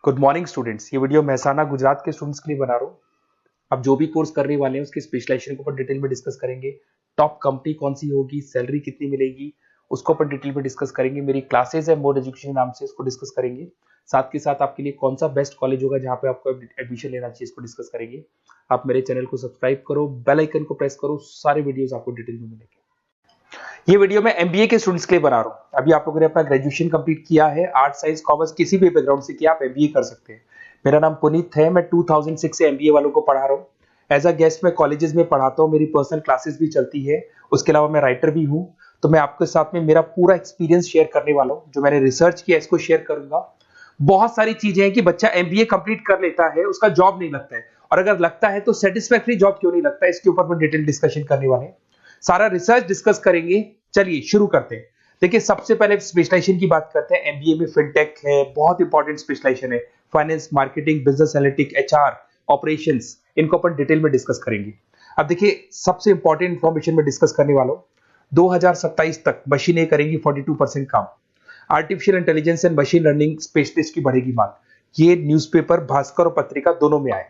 Good morning students. ये video Mehsana Gujarat के students के लिए बना रहा हूँ। अब जो भी कोर्स करने वाले हैं उसके स्पेशलाइजेशन के ऊपर डिटेल में डिस्कस करेंगे। टॉप कंपनी कौन सी होगी, सैलरी कितनी मिलेगी, उसको ऊपर डिटेल में डिस्कस करेंगे। मेरी क्लासेस है मोड एजुकेशन नाम से, इसको डिस्कस करेंगे। साथ के साथ आपके लिए कौन सा बेस्ट कॉलेज होगा जहाँ पे आपको एडमिशन लेना चाहिए, इसको डिस्कस करेंगे। आप मेरे चैनल को सब्सक्राइब करो, बेल आइकन को प्रेस करो, सारे वीडियोस आपको डिटेल में मिलेंगे। ये वीडियो मैं एमबीए के स्टूडेंट्स के लिए बना रहा हूँ। अभी आप लोगों ने अपना ग्रेजुएशन कंप्लीट किया है, आर्ट साइंस कॉमर्स किसी भी बैकग्राउंड से किया, आप एमबीए कर सकते हैं। मेरा नाम पुनीत है, मैं 2006 से एमबीए वालों को पढ़ा रहा हूँ। एज अ गेस्ट मैं कॉलेजेस में पढ़ाता हूँ, मेरी पर्सनल क्लासेस भी चलती है। उसके अलावा मैं राइटर भी हूँ। तो मैं आपके साथ में मेरा पूरा एक्सपीरियंस शेयर करने वाला हूँ, जो मैंने रिसर्च किया इसको शेयर करूंगा। बहुत सारी चीजें हैं कि बच्चा एमबीए कंप्लीट कर लेता है, उसका जॉब नहीं लगता है, और अगर लगता है तो सेटिस्फैक्टरी जॉब क्यों नहीं लगता है, इसके ऊपर मैं डिटेल डिस्कशन करने वाले हैं। सारा रिसर्च डिस्कस करेंगे। चलिए शुरू करते हैं। देखिए, सबसे पहले स्पेशलाइजेशन की बात करते हैं। एमबीए में फिनटेक है, बहुत इंपॉर्टेंट स्पेशलाइजेशन है। Finance, marketing, business analytic, HR, operations, इनको अपन डिटेल में डिस्कस करेंगे। अब देखिए, सबसे इंपॉर्टेंट इंफॉर्मेशन में डिस्कस करने वाला हूं। 2027 तक मशीनें करेंगी 42% काम। Artificial intelligence and machine learning specialist की बढ़ेगी मांग। ये न्यूज़पेपर, भास्कर और पत्रिका दोनों में आए।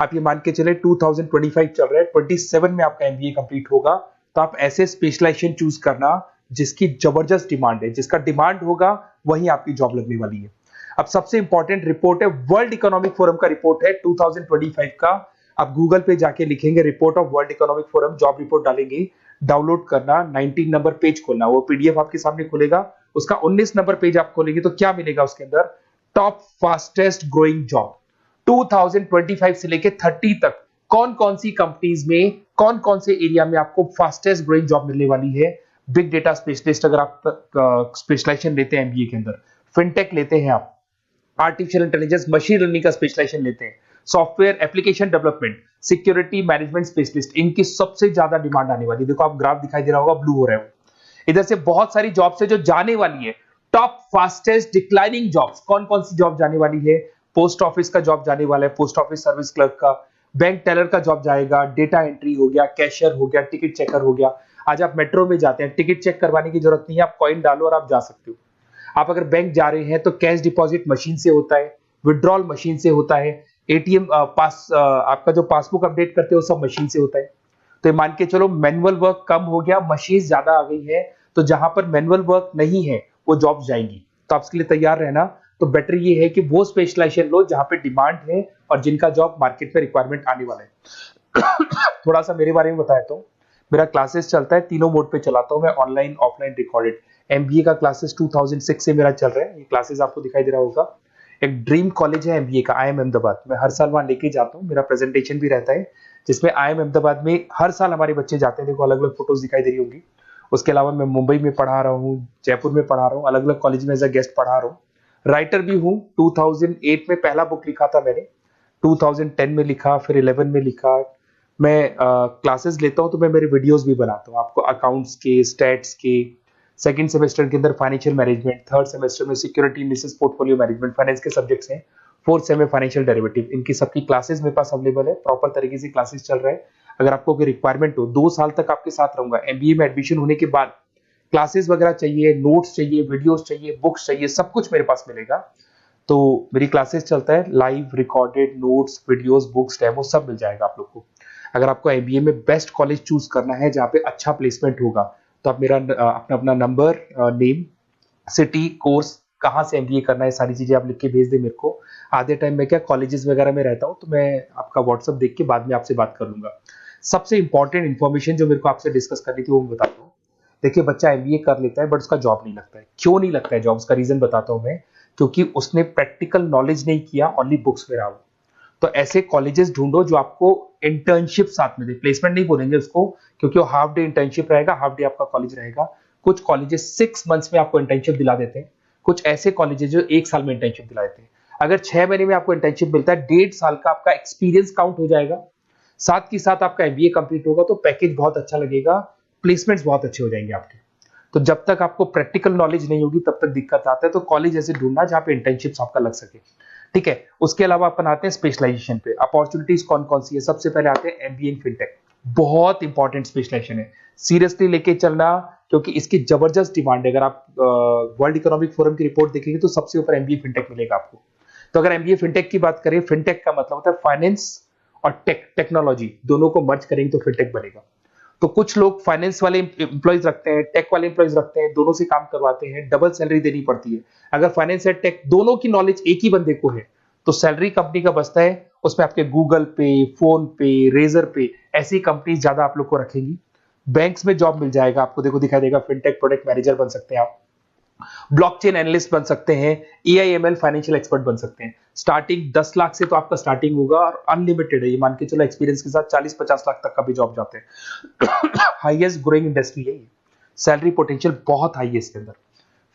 आप ये मान के चले 2025 चल रहा है, 27 में आपका एमबीए कंप्लीट होगा। तो आप ऐसे स्पेशलाइजेशन चूज करना जिसकी जबरदस्त डिमांड है, जिसका डिमांड होगा वही आपकी जॉब लगने वाली है। अब सबसे इंपॉर्टेंट रिपोर्ट है, वर्ल्ड इकोनॉमिक फोरम का रिपोर्ट है 2025 का। आप गूगल पे जाके लिखेंगे report of world economic forum, job report डालेंगे, डाउनलोड करना, 19 नंबर पेज खोलना, वो पीडीएफ आपके सामने खुलेगा। उसका 19 नंबर पेज आप खोलेंगे तो क्या मिलेगा उसके अंदर, टॉप फास्टेस्ट ग्रोइंग जॉब 2025 से लेके 30 तक कौन कौन सी कंपनीज में, कौन कौन से एरिया में आपको फास्टेस्ट ग्रोइंग जॉब मिलने वाली है। बिग डेटा स्पेशलिस्ट अगर आप स्पेशलाइजेशन लेते हैं एमबीए के अंदर, फिनटेक लेते हैं आप, आर्टिफिशियल इंटेलिजेंस मशीन लर्निंग का स्पेशलाइजेशन लेते हैं, software application development, security management specialist, इनकी सबसे ज्यादा डिमांड आने वाली है। देखो, आप ग्राफ दिखाई दे रहा होगा, ब्लू हो रहा है। इधर से बहुत सारी जॉब्स है जो जाने वाली है। टॉप फास्टेस्ट डिक्लाइनिंग जॉब्स, कौन कौन सी जॉब जाने वाली है। पोस्ट ऑफिस का जॉब जाने वाला है, पोस्ट ऑफिस सर्विस क्लर्क का। बैंक टेलर का जॉब जाएगा, डेटा एंट्री हो गया, कैशियर हो गया, टिकट चेकर हो गया। आज आप मेट्रो में जाते हैं, टिकट चेक करवाने की जरूरत नहीं है, आप कॉइन डालो और आप जा सकते हो। आप अगर बैंक जा रहे हैं तो कैश डिपॉजिट मशीन से होता है, विड्रॉल मशीन से होता है, एटीएम आपका जो पासबुक अपडेट करते हो सब मशीन से होता है। तो मान के चलो मैनुअल वर्क कम हो गया, मशीन ज्यादा आ गई है, तो जहां पर मैनुअल वर्क नहीं है वो जॉब जाएंगी। तो आप इसके लिए तैयार रहना। तो बेटर ये है कि वो स्पेशलाइजेशन लो जहां पे डिमांड है और जिनका जॉब मार्केट में रिक्वायरमेंट आने वाला है। थोड़ा सा मेरे बारे में बताया तो मेरा क्लासेस चलता है, तीनों मोड पे चलाता हूं मैं, ऑनलाइन, ऑफलाइन, रिकॉर्डेड। एमबीए का क्लासेस 2006 से मेरा चल रहा है। ये क्लासेस आपको दिखाई दे रहा होगा। एक ड्रीम कॉलेज है एमबीए का, IIM अहमदाबाद। मैं हर साल वहां लेके जाता हूँ, मेरा प्रेजेंटेशन भी रहता है, जिसमें IIM अहमदाबाद में हर साल हमारे बच्चे जाते हैं। देखो, अलग अलग फोटोज दिखाई दे रही होंगी। उसके अलावा मैं मुंबई में पढ़ा रहा हूँ, जयपुर में पढ़ा रहा हूँ, अलग अलग कॉलेज में एज अ गेस्ट पढ़ा रहा हूँ। राइटर भी हूँ। 2008 में पहला बुक लिखा था मैंने, 2010 में लिखा, फिर 11 में लिखा। मैं क्लासेस लेता हूँ तो मैं मेरे वीडियोस भी बनाता हूँ आपको, अकाउंट्स के, स्टैट्स के। सेकंड सेमेस्टर के अंदर फाइनेंशियल मैनेजमेंट, थर्ड सेमेस्टर में security analysis, portfolio management, finance के सब्जेक्ट्स हैं। फोर्थ सेम में फाइनेंशियल डेरिवेटिव, इनकी सबकी क्लासेस मेरे पास अवेलेबल है, प्रॉपर तरीके से क्लासेस चल रहा है। अगर आपको कोई रिक्वायरमेंट हो, 2 साल तक आपके साथ रहूंगा। एमबीए में एडमिशन होने के बाद क्लासेस वगैरह चाहिए, नोट्स चाहिए, वीडियोस चाहिए, बुक्स चाहिए, सब कुछ मेरे पास मिलेगा। तो मेरी क्लासेस चलता है, live, recorded, notes, videos, books, demo सब मिल जाएगा आप लोग को। अगर आपको एमबीए में बेस्ट कॉलेज चूज करना है जहाँ पे अच्छा प्लेसमेंट होगा, तो आप मेरा अपना अपना नंबर, नेम, सिटी, कोर्स, कहाँ से एमबीए करना है, सारी चीजें आप लिख के भेज दे मेरे को। आधे टाइम में क्या कॉलेजेस वगैरह में रहता हूँ, तो मैं आपका व्हाट्सअप देख के बाद में आपसे बात कर लूंगा। सबसे इंपॉर्टेंट इन्फॉर्मेशन जो मेरे को आपसे डिस्कस करनी थी वो मैं बताता हूँ। देखिए, बच्चा एमबीए कर लेता है बट उसका जॉब नहीं लगता है। क्यों नहीं लगता है जॉब, उसका रीजन बताता हूँ मैं। क्योंकि उसने प्रैक्टिकल नॉलेज नहीं किया, ओनली बुक्स में रहा। तो ऐसे कॉलेजेस ढूंढो जो आपको इंटर्नशिप साथ में दे। प्लेसमेंट नहीं बोलेंगे उसको, क्योंकि वो हाफ डे इंटर्नशिप रहेगा, हाफ डे आपका कॉलेज रहेगा। कुछ कॉलेजेस 6 मंथ्स में आपको इंटर्नशिप दिला देते हैं, कुछ ऐसे कॉलेजेस जो 1 साल में इंटर्नशिप दिला देते हैं। अगर 6 महीने में आपको इंटर्नशिप मिलता है, 1.5 साल का आपका एक्सपीरियंस काउंट हो जाएगा। साथ ही साथ आपका एमबीए कंप्लीट होगा तो पैकेज बहुत अच्छा लगेगा, प्लेसमेंट्स बहुत अच्छे हो जाएंगे आपके। तो जब तक आपको प्रैक्टिकल नॉलेज नहीं होगी तब तक दिक्कत आता है। तो कॉलेज ऐसे ढूंढना जहां पे इंटर्नशिप्स आपका लग सके, ठीक है। उसके अलावा अपन आते हैं स्पेशलाइजेशन पे। अपॉर्चुनिटीज कौन कौन सी है, सबसे पहले आते हैं एमबीए इन फिनटेक। बहुत इंपॉर्टेंट स्पेशलाइजेशन है, सीरियसली लेके चलना, क्योंकि इसकी जबरदस्त डिमांड है। अगर आप वर्ल्ड इकोनॉमिक फोरम की रिपोर्ट देखेंगे तो सबसे ऊपर एमबीए फिनटेक मिलेगा आपको। तो अगर एमबीए फिनटेक की बात करें, फिनटेक का मतलब होता है फाइनेंस और टेक्नोलॉजी दोनों को मर्ज करेंगे तो फिनटेक बनेगा। तो कुछ लोग फाइनेंस वाले एम्प्लॉयज रखते हैं, टेक वाले एम्प्लॉयज रखते हैं, दोनों से काम करवाते हैं, डबल सैलरी देनी पड़ती है। अगर फाइनेंस या टेक दोनों की नॉलेज एक ही बंदे को है तो सैलरी कंपनी का बचता है, उसमें आपके गूगल पे, फोन पे, रेजर पे ऐसी कंपनी ज्यादा आप लोग को रखेंगी। बैंक्स में जॉब मिल जाएगा आपको, देखो दिखाई देगा, फिनटेक प्रोडक्ट मैनेजर बन सकते हैं आप, ब्लॉकचेन एनालिस्ट बन सकते हैं, एआईएमएल फाइनेंशियल एक्सपर्ट बन सकते हैं। स्टार्टिंग 10 लाख से तो आपका स्टार्टिंग होगा और अनलिमिटेड है, ये मान के चलो एक्सपीरियंस के साथ 40-50 लाख तक का भी जॉब जाते हैं। हाईएस्ट ग्रोइंग इंडस्ट्री है ये, सैलरी पोटेंशियल बहुत हाई है इसके अंदर।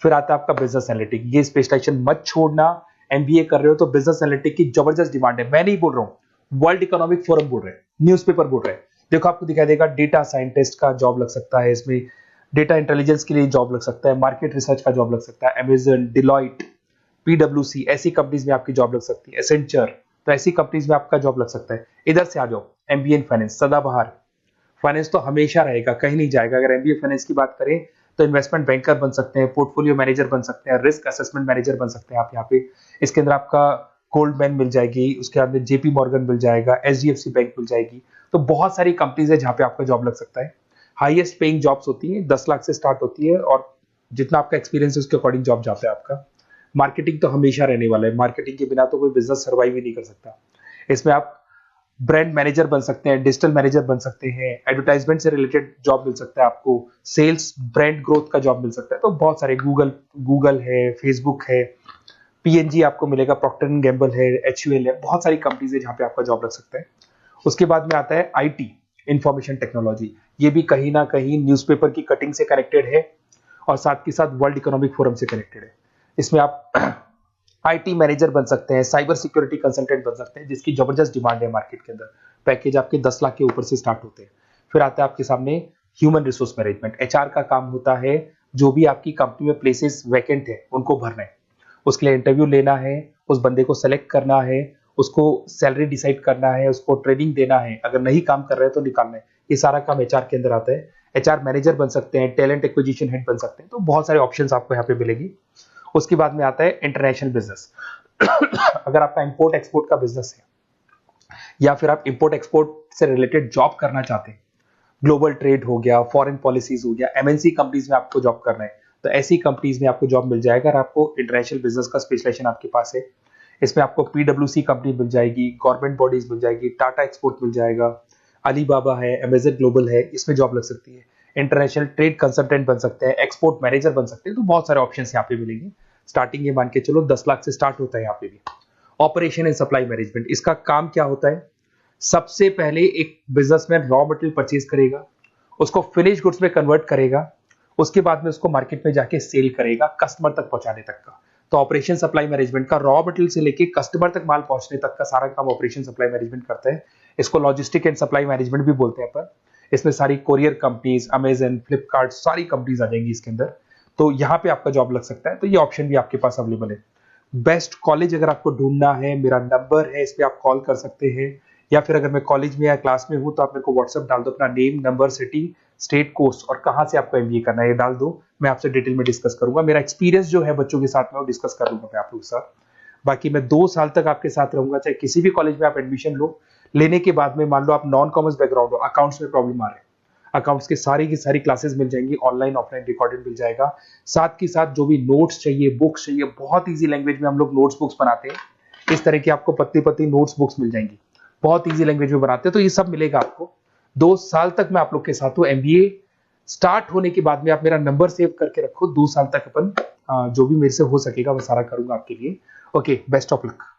फिर आता है आपका बिजनेस एनालिटिक, ये स्पेशलाइजेशन मत छोड़ना। एमबीए कर रहे हो तो बिजनेस एनालिटिक की जबरदस्त डिमांड है, मैं नहीं बोल रहा हूं, वर्ल्ड इकोनॉमिक फोरम बोल रहे हैं, न्यूज़पेपर बोल रहे हैं। देखो आपको दिखाई देगा डेटा साइंटिस्ट का जॉब लग सकता है इसमें, डेटा इंटेलिजेंस के लिए जॉब लग सकता है, मार्केट रिसर्च का जॉब लग सकता है, अमेजन, डिलॉइट, पीडब्ल्यूसी ऐसी कंपनीज में आपकी जॉब लग सकती है, एसेंचर, तो ऐसी कंपनीज में आपका जॉब लग सकता है। इधर से आ जाओ, एमबीए इन फाइनेंस सदाबहार, फाइनेंस तो हमेशा रहेगा, कहीं नहीं जाएगा। अगर एमबीए फाइनेंस की बात करें तो इन्वेस्टमेंट बैंकर बन सकते हैं, पोर्टफोलियो मैनेजर बन सकते हैं, रिस्क असेसमेंट मैनेजर बन सकते हैं आप यहाँ पे। इसके अंदर आपका गोल्डमैन मिल जाएगी, उसके बाद में जेपी मॉर्गन मिल जाएगा, एचडीएफसी बैंक मिल जाएगी। तो बहुत सारी कंपनीज है जहाँ पे आपका जॉब लग सकता है। हाईएस्ट पेइंग जॉब्स होती है, 10 लाख से स्टार्ट होती है और जितना आपका एक्सपीरियंस है उसके अकॉर्डिंग जॉब जाता है आपका। मार्केटिंग तो हमेशा रहने वाला है, मार्केटिंग के बिना तो कोई बिजनेस सर्वाइव ही नहीं कर सकता। इसमें आप ब्रांड मैनेजर बन सकते हैं, डिजिटल मैनेजर बन सकते हैं, एडवर्टाइजमेंट से रिलेटेड जॉब मिल सकता है आपको, सेल्स ब्रांड ग्रोथ का जॉब मिल सकता है। तो बहुत सारे गूगल है, फेसबुक है, पीएनजी आपको मिलेगा, प्रॉक्टर एंड गैम्बल है, एचयूएल है, बहुत सारी कंपनीज है जहाँ पे आपका जॉब लग सकता है। उसके बाद में आता है आईटी, इंफॉर्मेशन टेक्नोलॉजी, ये भी कहीं ना कहीं न्यूज़पेपर की कटिंग से कनेक्टेड है और साथ के साथ वर्ल्ड इकोनॉमिक फोरम से कनेक्टेड है। इसमें आप आईटी मैनेजर बन सकते हैं, साइबर सिक्योरिटी कंसल्टेंट बन सकते हैं, जिसकी जबरदस्त डिमांड है मार्केट के अंदर। पैकेज आपके 10 लाख के ऊपर से स्टार्ट होते हैं। फिर आता है आपके सामने ह्यूमन रिसोर्स मैनेजमेंट, एचआर का काम होता है, जो भी आपकी कंपनी में प्लेसेस वैकेंट है उनको भरना है, उसके लिए इंटरव्यू लेना है, उस बंदे को सेलेक्ट करना है, उसको सैलरी डिसाइड करना है, उसको ट्रेनिंग देना है, अगर नहीं काम कर रहे हैं तो निकालना है। ये सारा काम एचआर के अंदर आता है। एचआर मैनेजर बन सकते हैं, टैलेंट एक्विजिशन हेड बन सकते हैं, तो बहुत सारे ऑप्शंस आपको यहाँ पे मिलेगी। उसके बाद में आता है इंटरनेशनल बिजनेस। अगर आपका इंपोर्ट एक्सपोर्ट का बिजनेस है या फिर आप इंपोर्ट एक्सपोर्ट से रिलेटेड जॉब करना चाहते हैं, ग्लोबल ट्रेड हो गया, फॉरेन पॉलिसीज हो गया, एमएनसी कंपनीज में आपको जॉब करना है, तो ऐसी कंपनीज में आपको जॉब मिल जाएगा। अगर आपको इंटरनेशनल बिजनेस का स्पेशलाइजेशन आपके पास है, इसमें आपको पीडब्ल्यूसी कंपनी मिल जाएगी, गवर्नमेंट बॉडीज मिल जाएगी, टाटा एक्सपोर्ट मिल जाएगा, अलीबाबा है, अमेजन ग्लोबल है, इसमें जॉब लग सकती है। इंटरनेशनल ट्रेड कंसल्टेंट बन सकते हैं, एक्सपोर्ट मैनेजर बन सकते हैं, तो बहुत सारे ऑप्शन यहाँ पे मिलेंगे। स्टार्टिंग ये मान के चलो 10 लाख से स्टार्ट होता है यहाँ पे भी। ऑपरेशन एंड सप्लाई मैनेजमेंट, इसका काम क्या होता है? सबसे पहले एक बिजनेसमैन रॉ मटेरियल परचेज करेगा, उसको फिनिश गुड्स में कन्वर्ट करेगा, उसके बाद में उसको मार्केट में जाके सेल करेगा कस्टमर तक पहुंचाने तक का। तो ऑपरेशन सप्लाई मैनेजमेंट का रॉ मटेरियल से लेके कस्टमर तक माल पहुंचने तक का सारा काम ऑपरेशन सप्लाई मैनेजमेंट करता है। इसको लॉजिस्टिक एंड सप्लाई मैनेजमेंट भी बोलते हैं अपन। इसमें सारी कोरियर कंपनीज, अमेजन, फ्लिपकार्ट, सारी कंपनीज आ जाएंगी इसके अंदर। तो यहाँ पे आपका जॉब लग सकता है, तो ये ऑप्शन भी आपके पास अवेलेबल है। बेस्ट कॉलेज अगर आपको ढूंढना है, मेरा नंबर है, इस पे आप कॉल कर सकते हैं, या फिर अगर मैं कॉलेज में या क्लास में हूं तो आप मेरे को व्हाट्सएप डाल दो, अपना name, number, city, state, course और कहां से आपको एमबीए करना है ये डाल दो। मैं आपसे डिटेल में डिस्कस करूंगा, मेरा एक्सपीरियंस जो है बच्चों के साथ में वो डिस्कस कर लूंगा मैं आप लोगों के साथ। बाकी मैं 2 साल तक आपके साथ रहूंगा, चाहे किसी भी कॉलेज में आप एडमिशन लो। लेने के बाद में मान लो आप नॉन कॉमर्स बैकग्राउंड हो, अकाउंट्स में प्रॉब्लम आ रहा है, अकाउंट्स की सारी क्लासेस मिल जाएंगी, ऑनलाइन ऑफलाइन रिकॉर्डेड मिल जाएगा। साथ के साथ जो भी नोट्स चाहिए, बुक्स चाहिए, बहुत ईजी लैंग्वेज में हम लोग नोट्स बुक्स बनाते हैं, इस तरह की आपको पत्ती पत्ती नोट्स बुक्स मिल जाएंगी, बहुत ईजी लैंग्वेज में बनाते हैं। तो ये सब मिलेगा आपको। 2 साल तक मैं आप लोग के साथ हूँ। एमबीए स्टार्ट होने के बाद में आप मेरा नंबर सेव करके रखो, 2 साल तक अपन जो भी मेरे से हो सकेगा वो सारा करूंगा आपके लिए। Okay, best of luck.